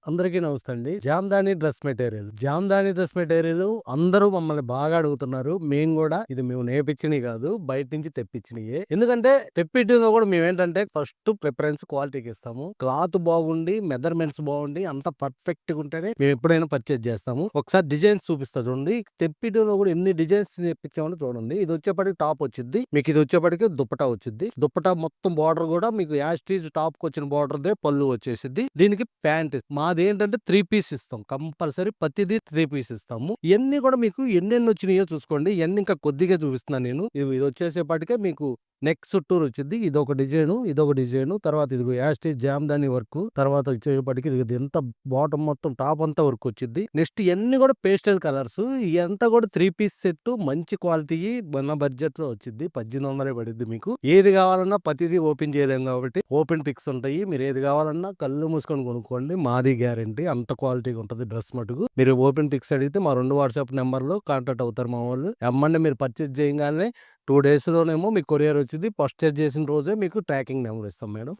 అందరికీ నమస్తే అండి. జామ్దాని డ్రెస్ మెటీరియల్ అందరూ మమ్మల్ని బాగా అడుగుతున్నారు. మేము నేర్పించినవి కాదు, బయట నుంచి తెప్పించినయే. ఎందుకంటే తెప్పింటిలో కూడా మేమేంటంటే ఫస్ట్ ప్రిఫరెన్స్ క్వాలిటీకి ఇస్తాము. క్లాత్ బాగుండి, మెజర్మెంట్స్ బాగుండి, అంత పర్ఫెక్ట్ గా ఉంటేనే మేము ఎప్పుడైనా పర్చేజ్ చేస్తాము. ఒకసారి డిజైన్స్ చూపిస్తా చూడండి. తెప్పిటిలో కూడా ఎన్ని డిజైన్స్ తెప్పించామో చూడండి. ఇది వచ్చేప్పటికి టాప్ వచ్చింది, మీకు ఇది వచ్చేప్పటికి దుప్పటా వచ్చింది. దుప్పటా మొత్తం బార్డర్ కూడా మీకు యాస్టీజ్ టాప్ కి వచ్చిన బార్డర్ దే పళ్ళు వచ్చేసింది. దీనికి ప్యాంట్ మాది ఏంటంటే 3 పీస్ ఇస్తాం. కంపల్సరీ ప్రతిదీ 3 పీస్ ఇస్తాము. ఇవన్నీ కూడా మీకు ఎన్నెన్ని వచ్చినాయో చూసుకోండి. ఇవన్నీ ఇంకా కొద్దిగా చూపిస్తున్నాను నేను. ఇది వచ్చేసేపటికే మీకు నెక్ చుట్టూరు వచ్చింది. ఇదొక డిజైన్. తర్వాత ఇది యాస్టీజ్ జామ్దాని వర్క్. తర్వాత వచ్చేపటికి ఇది ఎంత బాటమ్ మొత్తం టాప్ అంతా వర్క్ వచ్చింది. నెక్స్ట్ ఇవన్నీ కూడా పేస్టల్ కలర్స్. ఇదంతా కూడా 3 పీస్ సెట్, మంచి క్వాలిటీ. మన బడ్జెట్ లో వచ్చింది. 1800 పడింది మీకు. ఏది కావాలన్నా ప్రతిదీ ఓపెన్ చేయలేం కాబట్టి ఓపెన్ పిక్స్ ఉంటాయి. మీరు ఏది కావాలన్నా కళ్ళు మూసుకొని కొనుక్కోండి. మాది గ్యారంటీ. అంత క్వాలిటీగా ఉంటుంది డ్రెస్ మటుకు. మీరు ఓపెన్ పిక్స్ అడిగితే మా 2 వాట్సాప్ నెంబర్ లో కాంటాక్ట్ అవుతారు మా వాళ్ళు. ఎమ్మంటే మీరు పర్చేజ్ చేయగానే 2 days లోనేమో మీకు కొరియర్ వచ్చింది. పర్చేజ్ చేసిన రోజే మీకు ట్రాకింగ్ నెంబర్ ఇస్తాం మేడం.